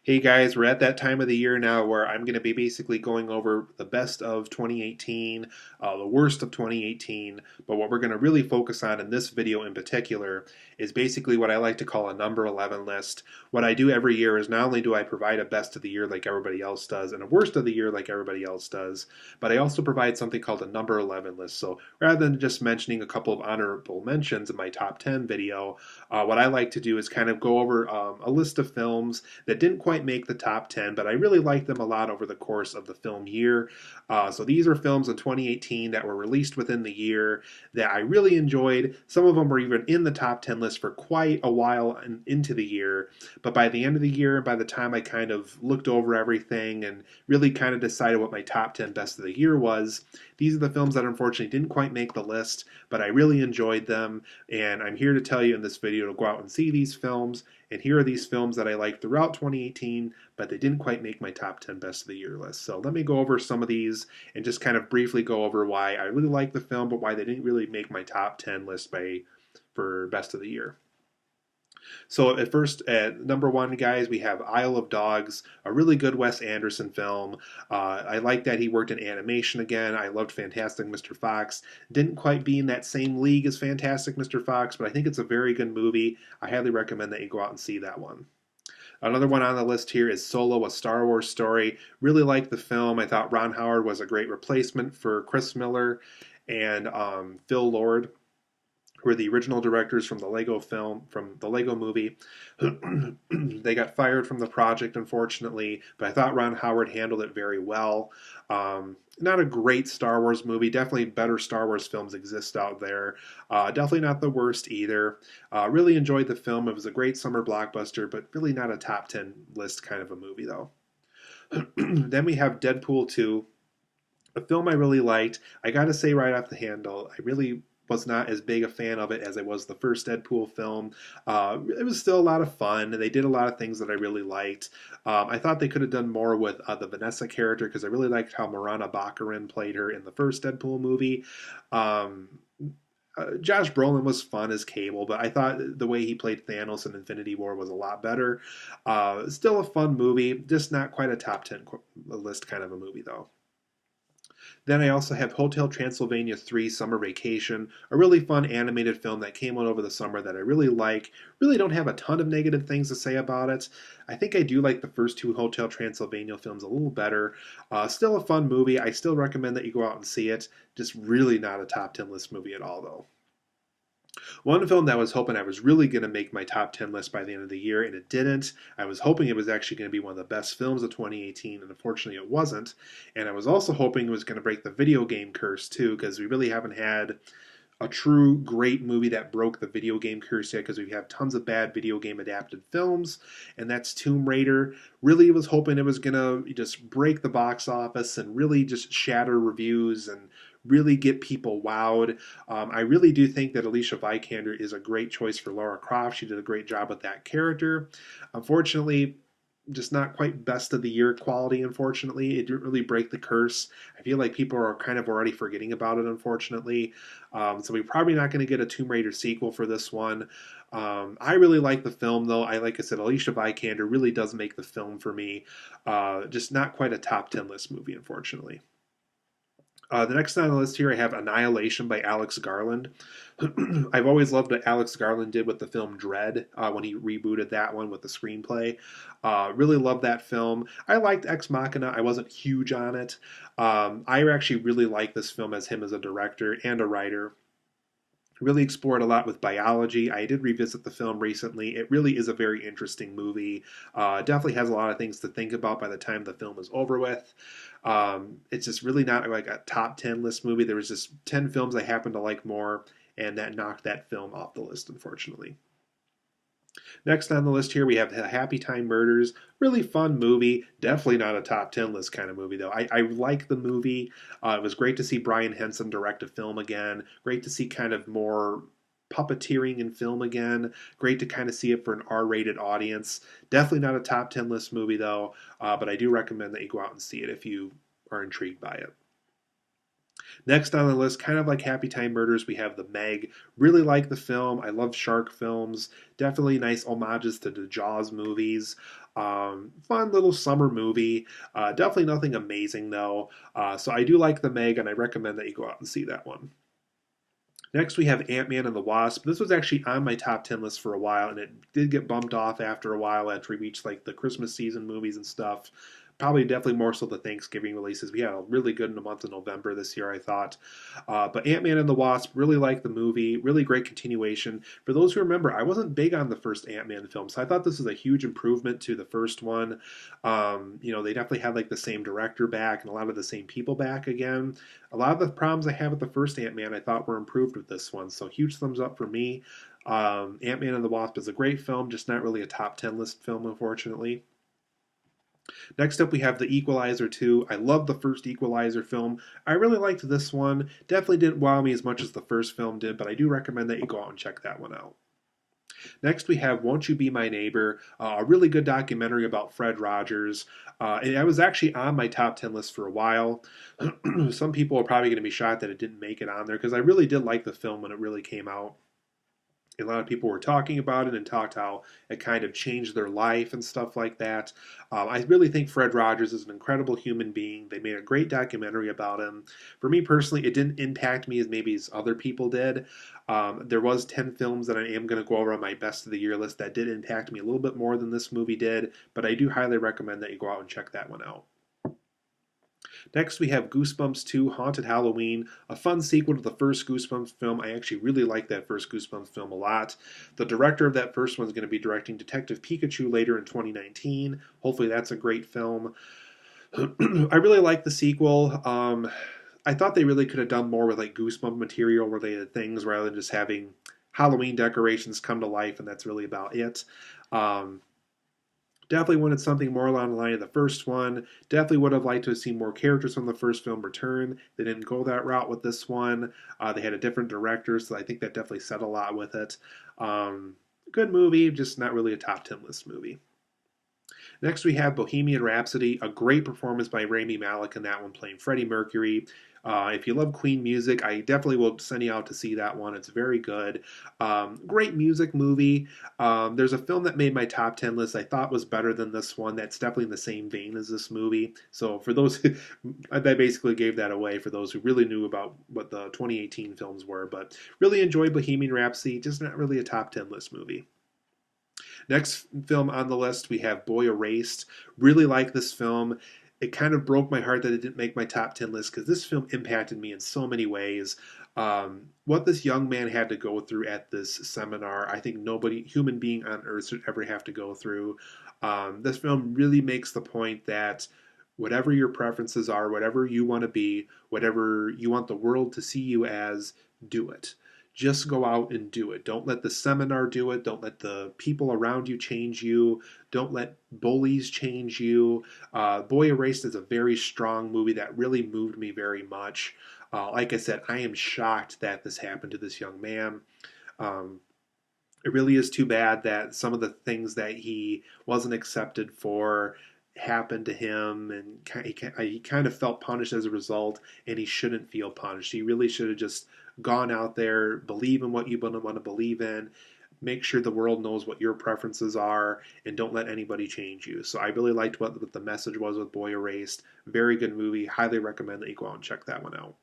Hey guys, we're at that time of the year now where I'm going to be basically going over the best of 2018, the worst of 2018. But what we're going to really focus on in this video in particular is basically what I like to call a number 11 list. What I do every year is not only do I provide a best of the year like everybody else does and a worst of the year like everybody else does, but I also provide something called a number 11 list. So rather than just mentioning a couple of honorable mentions in my top 10 video, what I like to do is kind of go over a list of films that didn't quite make the top 10, but I really liked them a lot over the course of the film year. So these are films in 2018 that were released within the year that I really enjoyed. Some of them were even in the top 10 list for quite a while into the year, but by the end of the year, by the time I kind of looked over everything and really kind of decided what my top 10 best of the year was, these are the films that unfortunately didn't quite make the list, but I really enjoyed them, and I'm here to tell you in this video to go out and see these films. And here are these films that I liked throughout 2018, but they didn't quite make my top 10 best of the year list. So let me go over some of these and just kind of briefly go over why I really like the film, but why they didn't really make my top 10 list for best of the year. So at first, at number one, guys, we have Isle of Dogs, a really good Wes Anderson film. I like that he worked in animation again. I loved Fantastic Mr. Fox. Didn't quite be in that same league as Fantastic Mr. Fox, but I think it's a very good movie. I highly recommend that you go out and see that one. Another one on the list here is Solo, a Star Wars story. Really liked the film. I thought Ron Howard was a great replacement for Chris Miller and Phil Lord, who were the original directors from the Lego movie. They got fired from the project, unfortunately, but I thought Ron Howard handled it very well. Not a great Star Wars movie. Definitely better Star Wars films exist out there. Definitely not the worst either. Really enjoyed the film. It was a great summer blockbuster, but really not a top 10 list kind of a movie, though. Then we have Deadpool 2, a film I really liked. I gotta say right off the handle, I really was not as big a fan of it as I was the first Deadpool film. It was still a lot of fun. They did a lot of things that I really liked. I thought they could have done more with the Vanessa character because I really liked how Marana Baccarin played her in the first Deadpool movie. Josh Brolin was fun as Cable, but I thought the way he played Thanos in Infinity War was a lot better. Still a fun movie, just not quite a top 10 list kind of a movie, though. Then I also have Hotel Transylvania 3 Summer Vacation, a really fun animated film that came out over the summer that I really like. Really don't have a ton of negative things to say about it. I think I do like the first two Hotel Transylvania films a little better. Still a fun movie. I still recommend that you go out and see it. Just really not a top 10 list movie at all, though. One film that I was hoping I was really going to make my top 10 list by the end of the year, and it didn't. I was hoping it was actually going to be one of the best films of 2018, and unfortunately it wasn't. And I was also hoping it was going to break the video game curse, too, because we really haven't had a true great movie that broke the video game curse yet, because we have tons of bad video game adapted films, and that's Tomb Raider. Really was hoping it was going to just break the box office and really just shatter reviews and really get people wowed. I really do think that Alicia Vikander is a great choice for Lara Croft. She did a great job with that character. Unfortunately, just not quite best of the year quality, unfortunately. It didn't really break the curse. I feel like people are kind of already forgetting about it, unfortunately. So we're probably not going to get a Tomb Raider sequel for this one. I really like the film, though. Like I said, Alicia Vikander really does make the film for me. Just not quite a top 10 list movie, unfortunately. The next on the list here, I have Annihilation by Alex Garland. I've always loved what Alex Garland did with the film Dread when he rebooted that one with the screenplay. Really loved that film. I liked Ex Machina. I wasn't huge on it. I actually really like this film as him as a director and a writer. Really explored a lot with biology. I did revisit the film recently. It really is a very interesting movie. Definitely has a lot of things to think about by the time the film is over with. It's just really not like a top 10 list movie. There was just 10 films I happened to like more, and that knocked that film off the list, unfortunately. Next on the list here, we have Happy Time Murders. Really fun movie. Definitely not a top 10 list kind of movie, though. I like the movie. It was great to see Brian Henson direct a film again. Great to see kind of more puppeteering in film again. Great to kind of see it for an R-rated audience. Definitely not a top 10 list movie, though, but I do recommend that you go out and see it if you are intrigued by it. Next on the list, kind of like Happy Time Murders, we have The Meg. Really like the film. I love shark films. Definitely nice homages to the Jaws movies. Fun little summer movie. Definitely nothing amazing though. So I do like The Meg, and I recommend that you go out and see that one. Next, we have Ant-Man and the Wasp. This was actually on my top 10 list for a while, and it did get bumped off after a while after we reached like the Christmas season movies and stuff. Probably definitely more so the Thanksgiving releases. We had a really good in the month of November this year, I thought. But Ant-Man and the Wasp, really liked the movie. Really great continuation. For those who remember, I wasn't big on the first Ant-Man film, so I thought this was a huge improvement to the first one. They definitely had like the same director back and a lot of the same people back again. A lot of the problems I had with the first Ant-Man I thought were improved with this one, so huge thumbs up for me. Ant-Man and the Wasp is a great film, just not really a top 10 list film, unfortunately. Next up, we have The Equalizer 2. I love the first Equalizer film. I really liked this one. Definitely didn't wow me as much as the first film did, but I do recommend that you go out and check that one out. Next, we have Won't You Be My Neighbor, a really good documentary about Fred Rogers. And I was actually on my top 10 list for a while. Some people are probably going to be shocked that it didn't make it on there because I really did like the film when it really came out. A lot of people were talking about it and talked how it kind of changed their life and stuff like that. I really think Fred Rogers is an incredible human being. They made a great documentary about him. For me personally, it didn't impact me as maybe as other people did. There was 10 films that I am going to go over on my best of the year list that did impact me a little bit more than this movie did, but I do highly recommend that you go out and check that one out. Next, we have Goosebumps 2 Haunted Halloween, a fun sequel to the first Goosebumps film. I actually really like that first Goosebumps film a lot. The director of that first one is going to be directing Detective Pikachu later in 2019. Hopefully, that's a great film. I really like the sequel. I thought they really could have done more with like Goosebump material related things rather than just having Halloween decorations come to life, and that's really about it. Um, Definitely wanted something more along the line of the first one. Definitely would have liked to have seen more characters from the first film return. They didn't go that route with this one. They had a different director, so I think that definitely said a lot with it. Good movie, just not really a top 10 list movie. Next, we have Bohemian Rhapsody, a great performance by Rami Malek in that one, playing Freddie Mercury. If you love Queen music, I definitely will send you out to see that one. It's very good. Great music movie. There's a film that made my top 10 list I thought was better than this one. That's definitely in the same vein as this movie. So for those, I basically gave that away for those who really knew about what the 2018 films were. But really enjoyed Bohemian Rhapsody, just not really a top 10 list movie. Next film on the list, we have Boy Erased. Really like this film. It kind of broke my heart that it didn't make my top 10 list because this film impacted me in so many ways. What this young man had to go through at this seminar, I think nobody, human being on earth, should ever have to go through. This film really makes the point that whatever your preferences are, whatever you want to be, whatever you want the world to see you as, do it. Just go out and do it. Don't let the seminar do it. Don't let the people around you change you. Don't let bullies change you. Boy Erased is a very strong movie that really moved me very much. Like I said, I am shocked that this happened to this young man. Um, it really is too bad that some of the things that he wasn't accepted for happened to him, and he kind of felt punished as a result, and he shouldn't feel punished. He really should have just gone out there, believe in what you want to believe in, make sure the world knows what your preferences are, and don't let anybody change you. So I really liked what the message was with Boy Erased. Very good movie. Highly recommend that you go out and check that one out.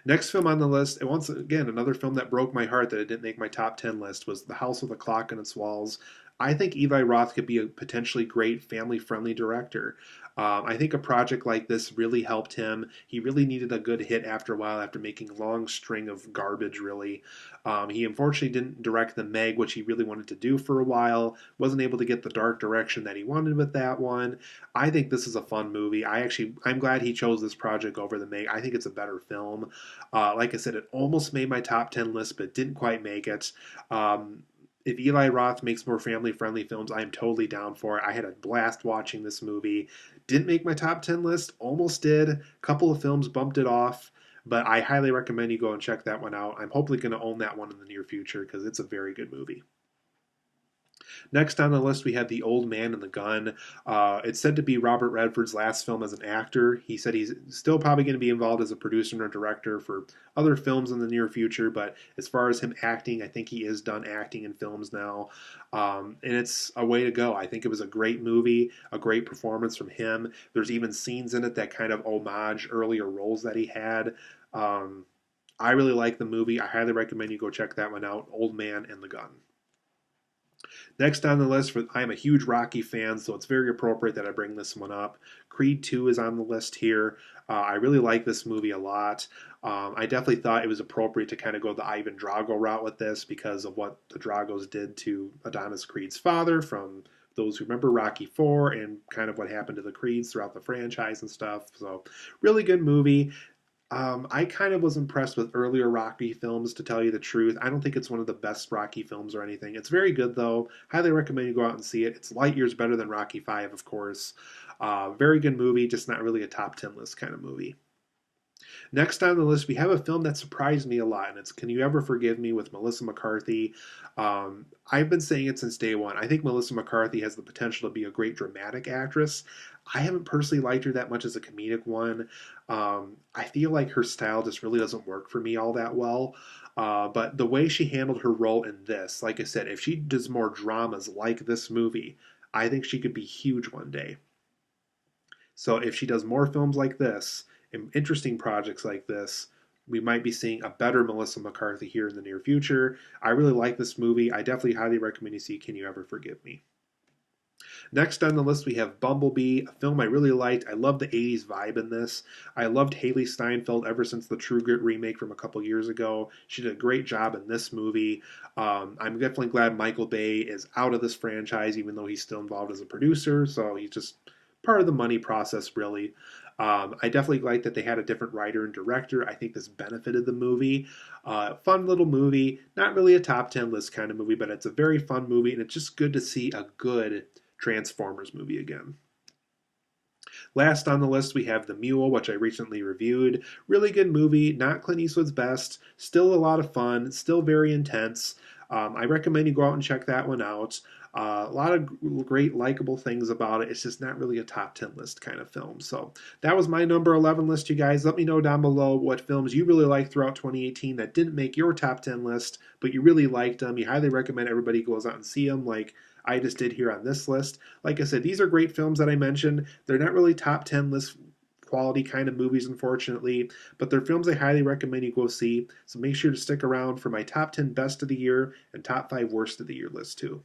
Next film on the list, and once again, another film that broke my heart that it didn't make my top 10 list, was The House with a Clock in its Walls. I think Eli Roth could be a potentially great family friendly director. I think a project like this really helped him. He really needed a good hit after a while after making a long string of garbage, really. He unfortunately didn't direct The Meg, which he really wanted to do for a while. Wasn't able to get the dark direction that he wanted with that one. I think this is a fun movie. I'm glad he chose this project over The Meg. I think it's a better film. Like I said, it almost made my top 10 list, but didn't quite make it. If Eli Roth makes more family friendly films, I am totally down for it. I had a blast watching this movie. Didn't make my top 10 list, almost did. A couple of films bumped it off, but I highly recommend you go and check that one out. I'm hopefully going to own that one in the near future because it's a very good movie. Next on the list, we have The Old Man and the Gun. It's said to be Robert Redford's last film as an actor. He said he's still probably going to be involved as a producer and a director for other films in the near future, but as far as him acting, I think he is done acting in films now. And it's a way to go. I think it was a great movie, a great performance from him. There's even scenes in it that kind of homage earlier roles that he had. Um, I really like the movie. I highly recommend you go check that one out, Old Man and the Gun. Next on the list, I am a huge Rocky fan, so it's very appropriate that I bring this one up. Creed 2 is on the list here. I really like this movie a lot. I definitely thought it was appropriate to kind of go the Ivan Drago route with this because of what the Dragos did to Adonis Creed's father from those who remember Rocky 4 and kind of what happened to the Creeds throughout the franchise and stuff. So, really good movie. I kind of was impressed with earlier Rocky films, to tell you the truth. I don't think it's one of the best Rocky films or anything. It's very good, though. Highly recommend you go out and see it. It's light years better than Rocky 5, of course. Very good movie, just not really a top 10 list kind of movie. Next on the list, we have a film that surprised me a lot, and it's Can You Ever Forgive Me with Melissa McCarthy. I've been saying it since day one. I think Melissa McCarthy has the potential to be a great dramatic actress. I haven't personally liked her that much as a comedic one. I feel like her style just really doesn't work for me all that well. But the way she handled her role in this, like I said, if she does more dramas like this movie, I think she could be huge one day. So if she does more films like this, and interesting projects like this, we might be seeing a better Melissa McCarthy here in the near future. I really like this movie. I definitely highly recommend you see Can You Ever Forgive Me? Next on the list, we have Bumblebee, a film I really liked. I love the 80s vibe in this. I loved Haley Steinfeld ever since the True Grit remake from a couple years ago. She did a great job in this movie. I'm definitely glad Michael Bay is out of this franchise, even though he's still involved as a producer. So he's just part of the money process, really. I definitely like that they had a different writer and director. I think this benefited the movie. Fun little movie, not really a top 10 list kind of movie, but it's a very fun movie, and it's just good to see a good Transformers movie again. Last on the list, we have The Mule, which I recently reviewed. Really good movie, not Clint Eastwood's best, still a lot of fun, still very intense. I recommend you go out and check that one out. A lot of great, likable things about it. It's just not really a top 10 list kind of film. So that was my number 11 list, you guys. Let me know down below what films you really liked throughout 2018 that didn't make your top 10 list, but you really liked them. You highly recommend everybody goes out and see them, like I just did here on this list. Like I said, these are great films that I mentioned. They're not really top 10 list quality kind of movies, unfortunately, but they're films I highly recommend you go see. So make sure to stick around for my top 10 best of the year and top 5 worst of the year list, too.